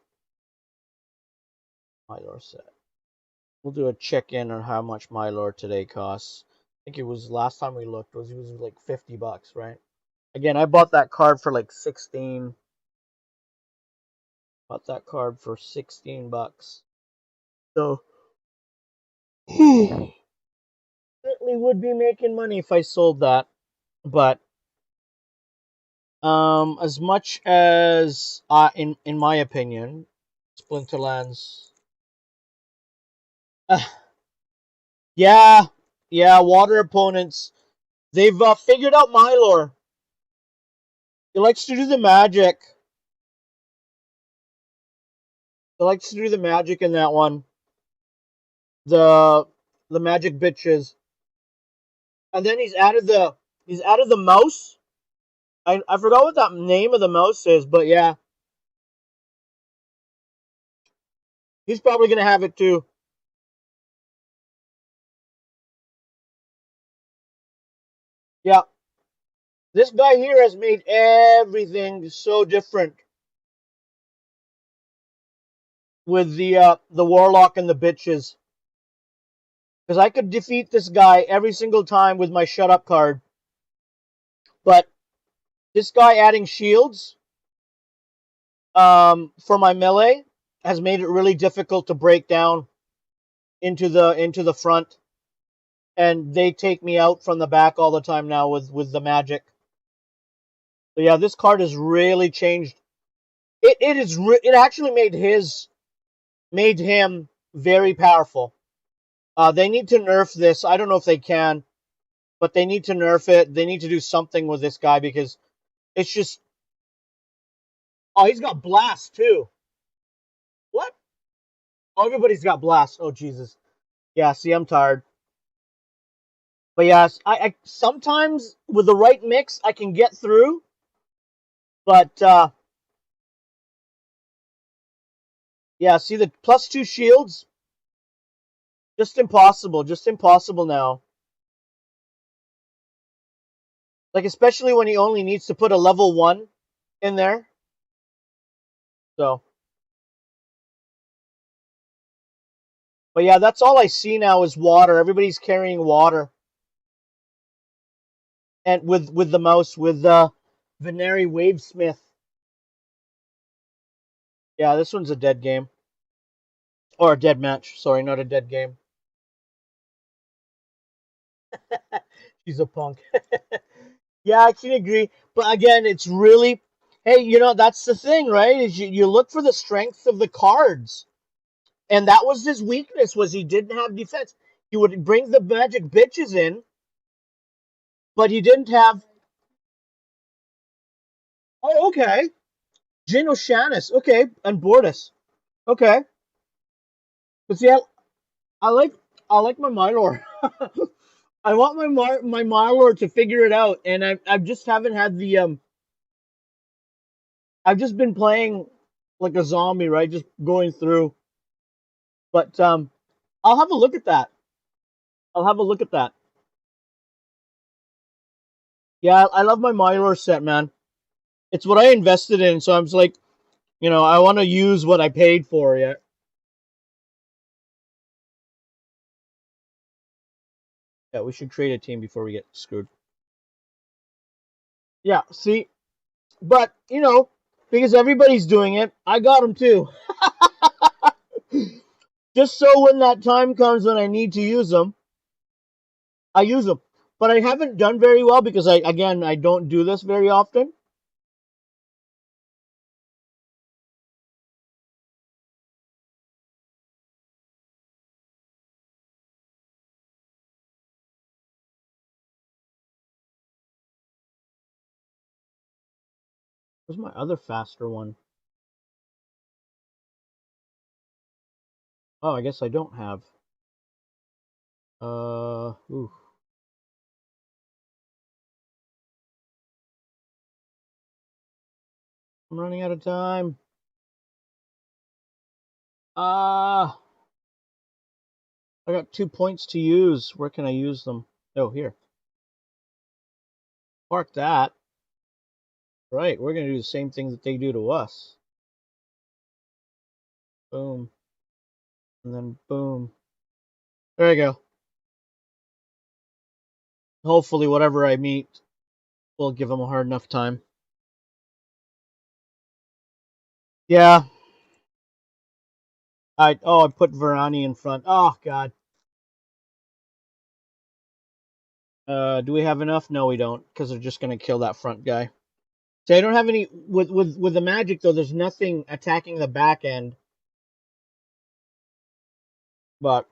Mylor set. We'll do a check-in on how much Mylor today costs. I think it was last time we looked it was like $50, right? Again, I bought that card for like 16. Bought that card for $16. So certainly would be making money if I sold that. But as much as in my opinion, Splinterlands, uh, yeah, yeah, water opponents, they've figured out Mylor. He likes to do the magic. He likes to do the magic in that one. The the magic bitches. And then he's added the mouse. I forgot what that name of the mouse is, but yeah, he's probably gonna have it too. Yeah, this guy here has made everything so different with the warlock and the bitches. Because I could defeat this guy every single time with my shut up card, but this guy adding shields for my melee has made it really difficult to break down into the front, and they take me out from the back all the time now with the magic. So yeah, this card has really changed. It actually made him very powerful. They need to nerf this. I don't know if they can, but they need to nerf it. They need to do something with this guy because it's just. Oh, he's got blast too. What? Oh, everybody's got blast. Oh Jesus. Yeah. See, I'm tired. But yes, I sometimes with the right mix I can get through, but yeah. See the +2 shields. Just impossible. Just impossible now. Like especially when he only needs to put a level 1 in there. So But yeah, that's all I see now is water. Everybody's carrying water. And with the mouse, with Veneri Wavesmith. Yeah, this one's a dead game. Or a dead match. Sorry, not a dead game. She's a punk. Yeah, I can agree. But again, it's really, hey, you know, that's the thing, right? Is you look for the strength of the cards. And that was his weakness, was he didn't have defense. He would bring the magic bitches in, but he didn't have. Oh, okay. Jin O'Shanis. Okay. And Bortus. Okay. But see, I like I like my Mylor. I want my Mylor to figure it out, and I just haven't had the I've just been playing like a zombie, right? Just going through. But I'll have a look at that. I'll have a look at that. Yeah, I love my Mylor set, man. It's what I invested in, so I'm just like, you know, I want to use what I paid for. Yeah. Yeah, we should create a team before we get screwed. Yeah, see, but you know, because everybody's doing it, I got them too. Just so when that time comes when I need to use them, I use them. But I haven't done very well because I don't do this very often. Where's my other faster one? Oh, I guess I don't have. Ooh. I'm running out of time. Ah, I got 2 points to use. Where can I use them? Oh, here. Park that. Right, we're gonna do the same thing that they do to us. Boom. And then boom. There you go. Hopefully whatever I meet will give them a hard enough time. Yeah. I put Verani in front. Oh god. Do we have enough? No, we don't, because they're just gonna kill that front guy. See, I don't have any with the magic though. There's nothing attacking the back end, but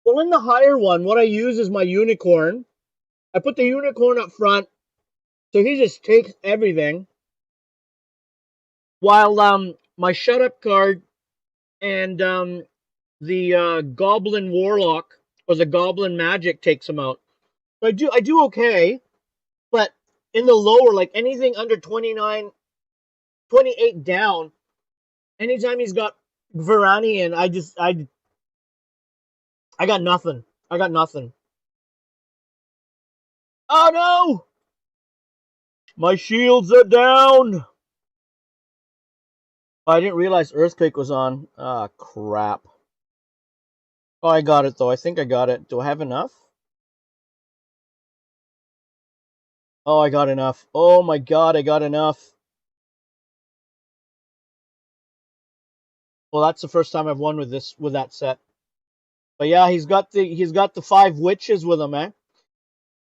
well, in the higher one, what I use is my unicorn. I put the unicorn up front, so he just takes everything. While my shut up card and the goblin warlock or the goblin magic takes him out. So I do okay, but in the lower, like anything under 29, 28 down, anytime he's got Varani in, I got nothing. I got nothing. Oh no! My shields are down. Oh, I didn't realize Earthquake was on. Ah, crap. Oh, I got it though. I think I got it. Do I have enough? Oh, I got enough. Oh my god, I got enough. Well, that's the first time I've won with that set. But yeah, he's got the 5 witches with him, eh?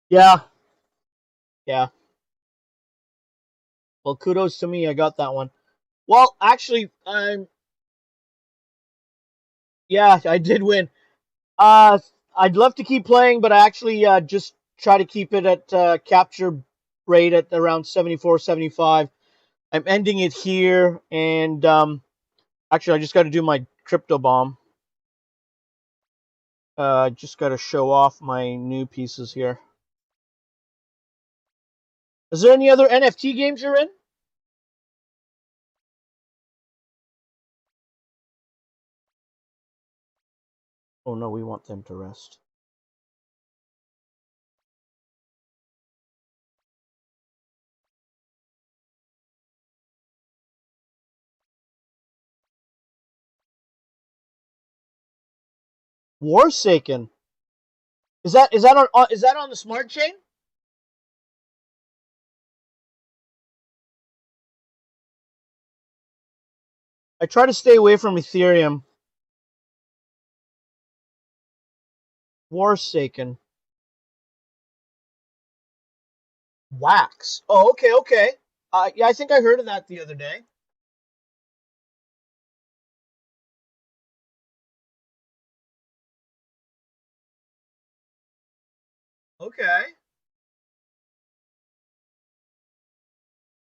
Yeah. Yeah. Well, kudos to me. I got that one. Well, actually, yeah, I did win. Uh, I'd love to keep playing, but I actually just try to keep it at capture rate at around 74, 75. I'm ending it here, and actually, I just got to do my crypto bomb. Just got to show off my new pieces here. Is there any other NFT games you're in? Oh no, we want them to rest. Warsaken. Is that on the smart chain? I try to stay away from Ethereum. Warsaken. Wax. Oh, okay, okay. Yeah, I think I heard of that the other day. Okay.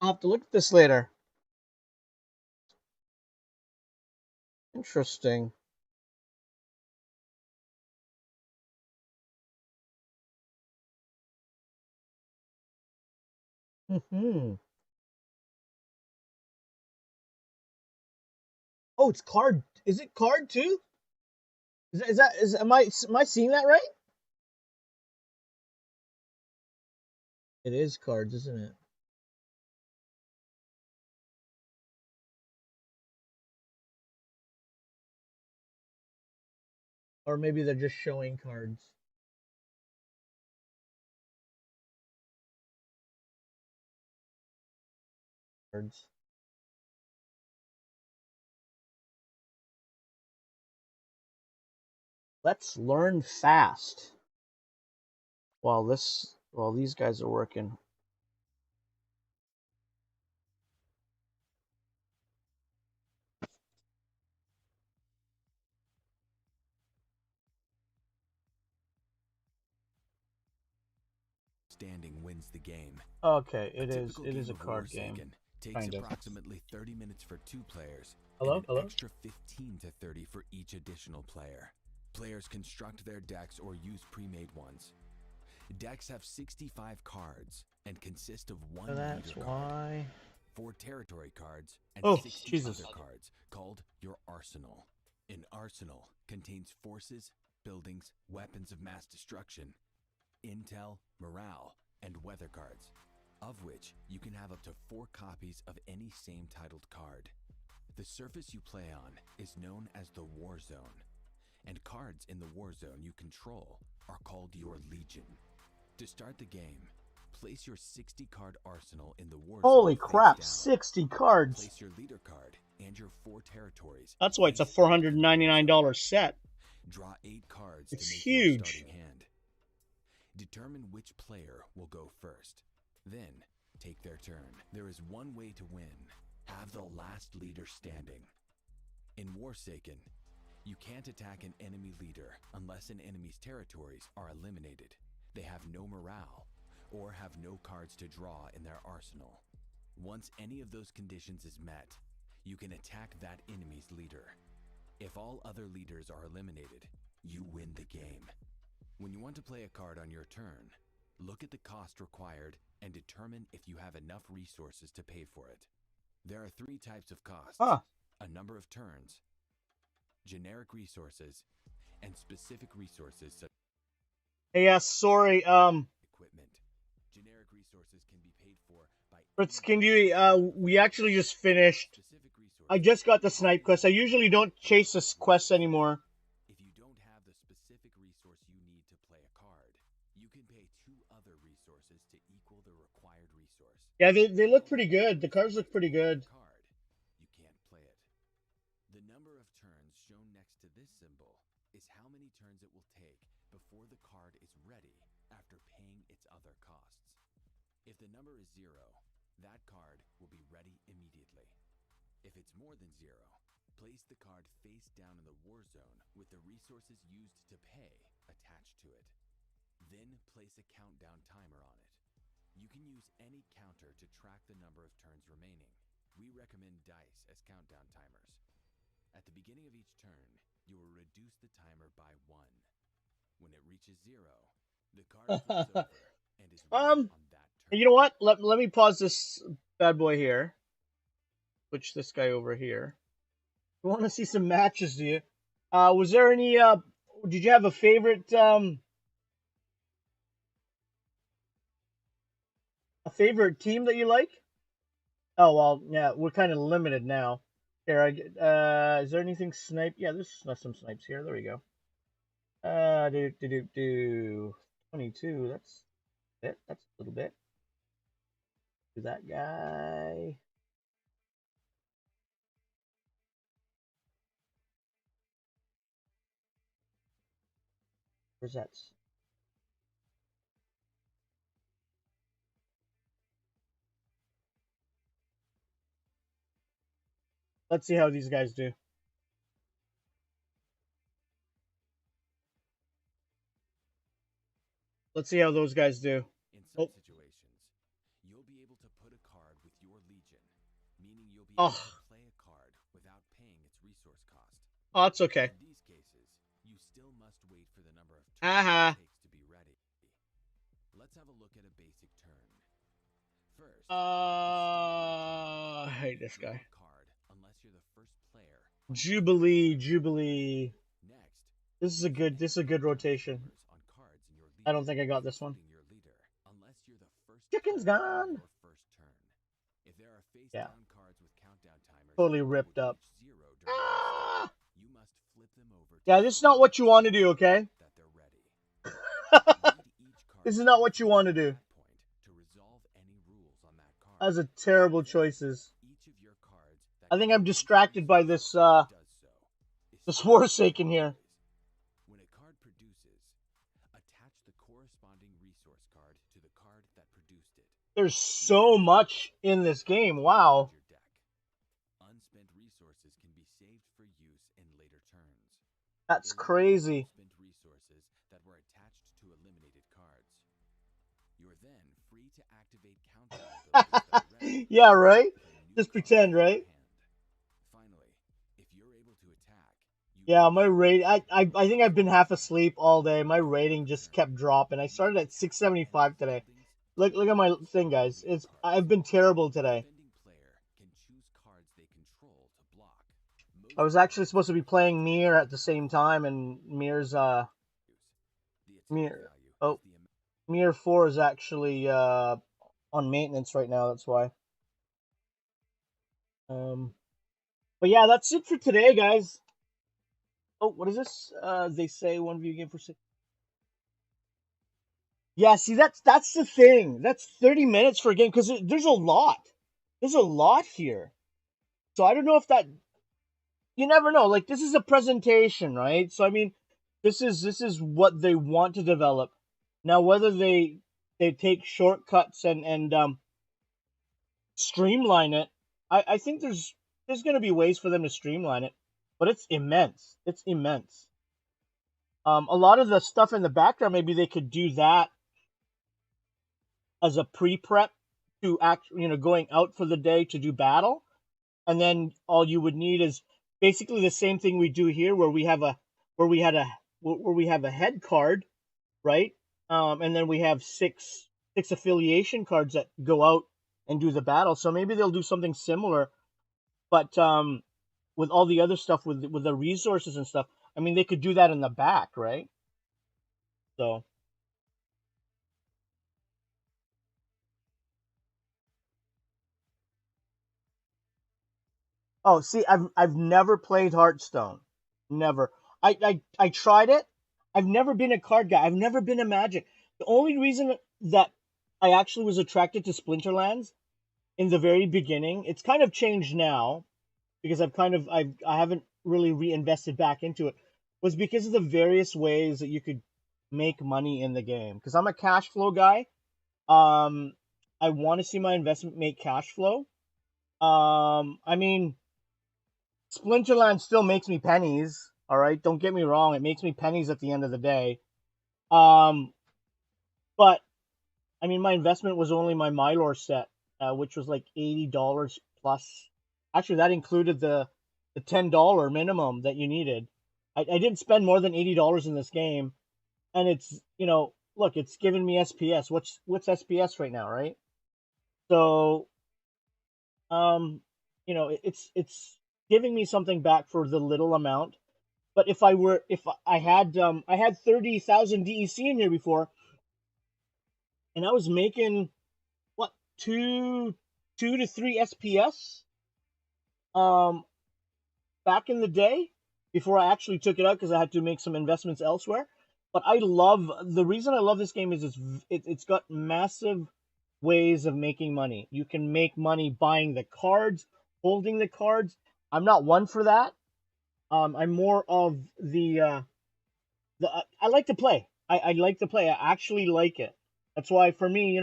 I'll have to look at this later. Interesting. Hmm. Oh, it's card. Is it card too? Am I seeing that right? It is cards, isn't it? Or maybe they're just showing cards. Cards. Let's learn fast. While these guys are working. Standing wins the game. Okay, it is a card game. Takes approximately 30 minutes for 2 players. Hello? And an extra 15 to 30 for each additional player. Players construct their decks or use pre-made ones. Decks have 65 cards and consist of 1 leader card, 4 territory cards, and 60 other cards called your arsenal. An arsenal contains forces, buildings, weapons of mass destruction, intel, morale, and weather cards, of which you can have up to 4 copies of any same titled card. The surface you play on is known as the war zone, and cards in the war zone you control are called your legion. To start the game, place your 60-card arsenal in the war zone. Holy crap, 60 cards! Place your leader card and your 4 territories. That's why it's a $499 set. Draw 8 cards it's to make huge. Your starting hand. Determine which player will go first. Then, take their turn. There is one way to win. Have the last leader standing. In Warsaken, you can't attack an enemy leader unless an enemy's territories are eliminated. They have no morale, or have no cards to draw in their arsenal. Once any of those conditions is met, you can attack that enemy's leader. If all other leaders are eliminated, you win the game. When you want to play a card on your turn, look at the cost required and determine if you have enough resources to pay for it. There are 3 types of costs. A number of turns, generic resources, and specific resources such Hey, sorry, equipment. Generic resources can be paid for by Fritz Kindy, we actually just finished. I just got the snipe quest. I usually don't chase this quest anymore. If you don't have the specific resource you need to play a card, you can pay 2 other resources to equal the required resource. Yeah, they look pretty good. The cards look pretty good. You can't play it. The number of turns shown next to this symbol is how many turns it will take before the card is ready after paying its other costs. If the number is 0, that card will be ready immediately. If it's more than 0, place the card face down in the war zone with the resources used to pay attached to it. Then place a countdown timer on it. You can use any counter to track the number of turns remaining. We recommend dice as countdown timers. At the beginning of each turn, you will reduce the timer by 1. When it reaches 0, the card flips over and is ready on that turn. You know what? Let me pause this bad boy here. Switch this guy over here. You want to see some matches, do you? Was there any did you have a favorite team that you like? Oh well, yeah, we're kind of limited now. Here, is there anything snipe? Yeah, there's some snipes here. There we go. Do 22. That's it. That's a little bit. Do that guy. Where's that? Let's see how these guys do. Let's see how those guys do. In some situations, you'll be able to put a card with your legion, meaning you'll be able to play a card without paying its resource cost. Oh, it's okay. In these cases, you still must wait for the number of turns it takes to be ready. Let's have a look at a basic turn. First, I hate this guy. Card unless you're the first player. Jubilee. Next, this is a good rotation. I don't think I got this one. Unless you're the first Chicken's gone. First turn. If there are face Yeah. down cards with countdown timers, totally ripped up. You must flip them over. Yeah, this is not what you want to do, okay? That they're ready. This is not what you want to do. To resolve any rules on that card. Those are terrible choices. Each of your cards I think I'm distracted by this Forsaken here. When a card produces, attach the corresponding resource card to the card that produced it. There's so much in this game. Wow. Your deck. Unspent resources can be saved for use in later turns. That's crazy. Unspent resources that were attached to eliminated cards. You're then free to activate countdown. Yeah, right? Just pretend, right? Finally, if you're able to attack, yeah, my rate I think I've been half asleep all day. My rating just kept dropping. I started at 675 today. Look at my thing, guys. I've been terrible today. I was actually supposed to be playing MIR at the same time, and MIR4 is actually on maintenance right now. That's why. But yeah, that's it for today, guys. Oh, what is this? They say 1 view game for 6. Yeah, see, that's the thing. That's 30 minutes for a game, because there's a lot. There's a lot here. So I don't know if that... You never know. Like, this is a presentation, right? So, I mean, this is what they want to develop. Now, whether they take shortcuts and streamline it, I think there's going to be ways for them to streamline it. But it's immense. It's immense. A lot of the stuff in the background, maybe they could do that as a pre-prep to going out for the day to do battle. And then all you would need is basically the same thing we do here, where we have a head card, right? And then we have six affiliation cards that go out and do the battle. So maybe they'll do something similar, but with all the other stuff, with the resources and stuff, I mean, they could do that in the back, right? So. Oh, see, I've never played Hearthstone. Never. I tried it. I've never been a card guy. I've never been a Magic. The only reason that I actually was attracted to Splinterlands in the very beginning, it's kind of changed now, because I haven't really reinvested back into it, was because of the various ways that you could make money in the game. Because I'm a cash flow guy. I want to see my investment make cash flow. I mean, Splinterlands still makes me pennies. All right, don't get me wrong; it makes me pennies at the end of the day. But I mean, my investment was only my Mylor set, which was like $80 plus. Actually, that included the $10 minimum that you needed. I didn't spend more than $80 in this game, and it's, look, it's giving me SPS. What's SPS right now, right? So, it's giving me something back for the little amount. But if I had 30,000 DEC in here before, and I was making what, two to three SPS um back in the day before I actually took it out because I had to make some investments elsewhere. But the reason I love this game is it's got massive ways of making money. You can make money buying the cards, holding the cards. I'm not one for that. I'm more of I like to play. I like to play. I actually like it. That's why for me,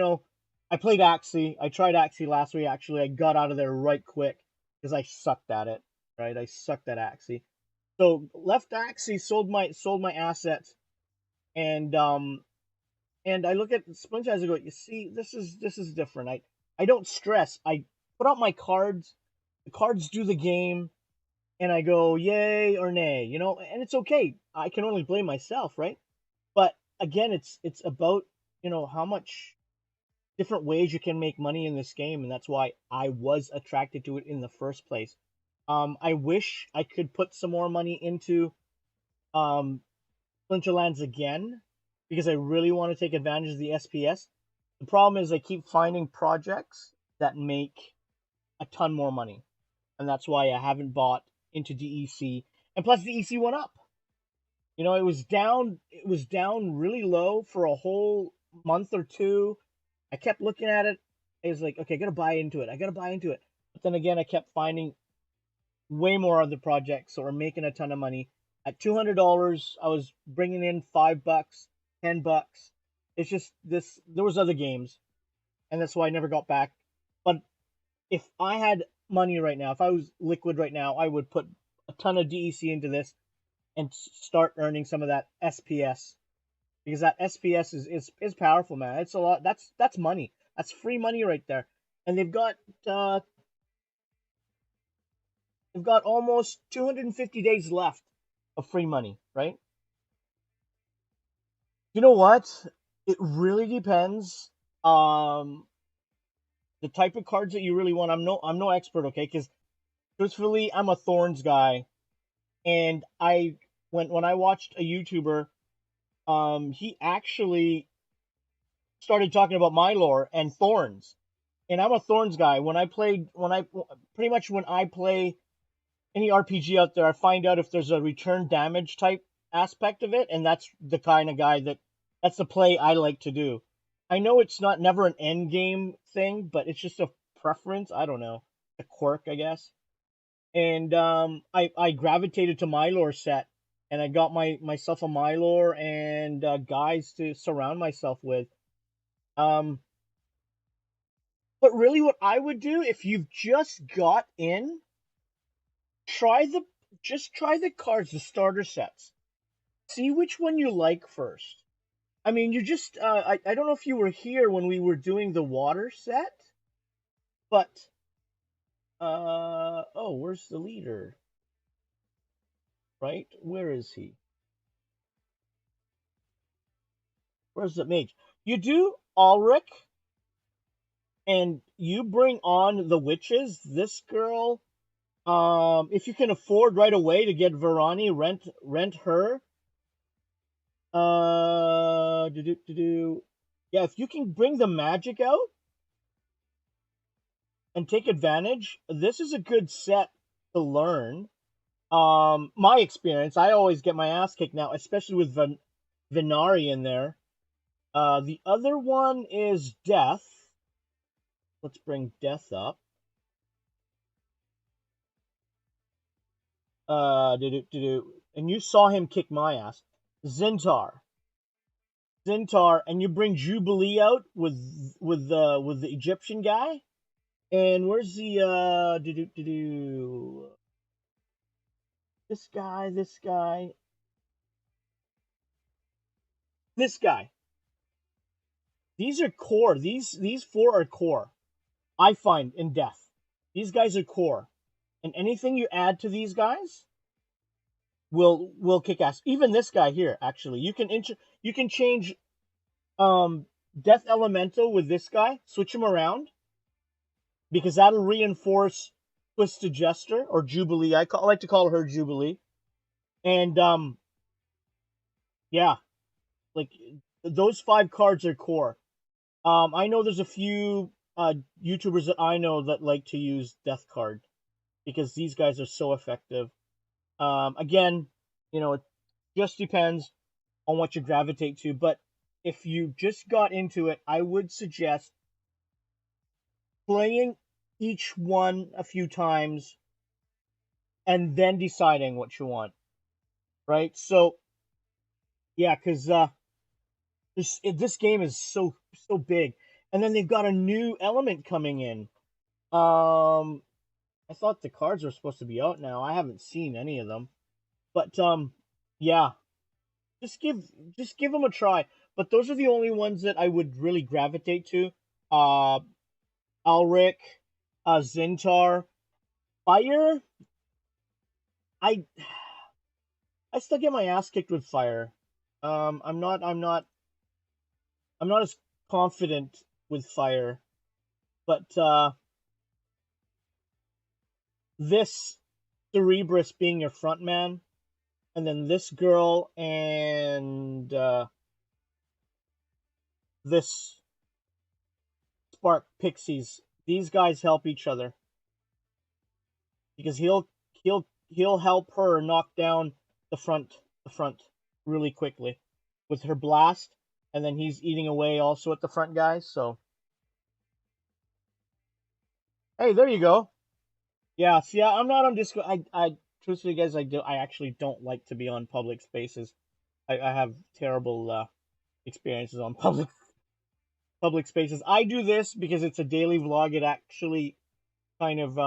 I played AXIE. I tried AXIE last week. Actually, I got out of there right quick because I sucked at it. Right, I sucked at AXIE. So left AXIE, sold my assets, and I look at Splinter as I go. You see, this is different. I don't stress. I put out my cards. The cards do the game, and I go yay or nay. And it's okay. I can only blame myself, right? But again, it's about how much different ways you can make money in this game, and that's why I was attracted to it in the first place. I wish I could put some more money into Splinterlands again because I really want to take advantage of the SPS. The problem is I keep finding projects that make a ton more money, and that's why I haven't bought into DEC. And plus, DEC went up. It was down. It was down really low for a whole month or two. I kept looking at it. I was like, okay, I gotta buy into it. I gotta buy into it. But then again, I kept finding way more other projects that were making a ton of money. At $200, I was bringing in $5, $10. It's just this. There was other games, and that's why I never got back. But if I had money right now, if I was liquid right now, I would put a ton of DEC into this and start earning some of that SPS because that SPS is powerful, man. It's a lot. That's money. That's free money right there, and they've got almost 250 days left of free money, right? You know what? It really depends. The type of cards that you really want. I'm no expert, okay? Because truthfully, I'm a Thorns guy, and when I watched a YouTuber, he actually started talking about my lore and Thorns, and I'm a Thorns guy. When I play any RPG out there, I find out if there's a return damage type aspect of it, and that's the kind of guy that's the play I like to do. I know it's not never an end game thing, but it's just a preference. I don't know, a quirk, I guess. And I gravitated to Mylor set, and I got myself a Mylor and guys to surround myself with. Um, but really, what I would do if you've just got in, try the cards, the starter sets. See which one you like first. I mean, you just I don't know if you were here when we were doing the water set, but oh, where's the leader? Right? Where is he? Where's the mage? You do Ulrich, and you bring on the witches. This girl, if you can afford right away to get Verani, rent her. Yeah, if you can bring the magic out and take advantage, this is a good set to learn. My experience, I always get my ass kicked now, especially with Venari in there. The other one is Death. Let's bring Death up. And you saw him kick my ass. Zintar, and you bring Jubilee out with the Egyptian guy. And where's the this guy, this guy. These are core. These four are core. I find in Death. These guys are core. And anything you add to these guys will kick ass. Even this guy here, actually. You can change Death Elemental with this guy, switch him around, because that'll reinforce Twisted Jester or Jubilee. I like to call her Jubilee. And yeah, like those 5 cards are core. I know there's a few YouTubers that I know that like to use Death Card because these guys are so effective. Again, it just depends on what you gravitate to. But if you just got into it, I would suggest playing each one a few times and then deciding what you want, right? So yeah, because this game is so big, and then they've got a new element coming in. I thought the cards were supposed to be out now. I haven't seen any of them, but yeah, just give them a try. But those are the only ones that I would really gravitate to. Uh, Alric, Zintar, Fire. I I still get my ass kicked with Fire. I'm not as confident with Fire, but this Cerebrus being your front man, and then this girl and this Spark Pixies, these guys help each other because he'll help her knock down the front really quickly with her blast, and then he's eating away also at the front guys. So hey, there you go. Yeah, see, I'm not on Discord. I truthfully, guys, I actually don't like to be on public spaces. I have terrible experiences on public spaces. I do this because it's a daily vlog. It actually kind of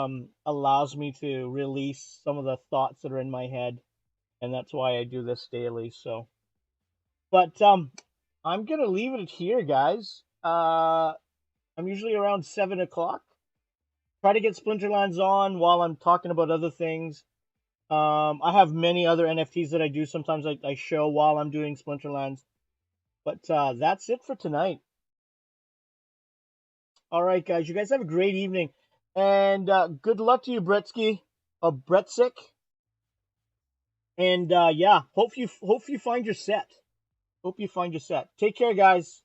allows me to release some of the thoughts that are in my head, and that's why I do this daily. So, but I'm gonna leave it here, guys. I'm usually around 7 o'clock. Try to get Splinterlands on while I'm talking about other things. I have many other NFTs that I do. Sometimes I show while I'm doing Splinterlands. But that's it for tonight. All right, guys. You guys have a great evening. And good luck to you, Bretsky. Bretsick. And yeah, hope you find your set. Hope you find your set. Take care, guys.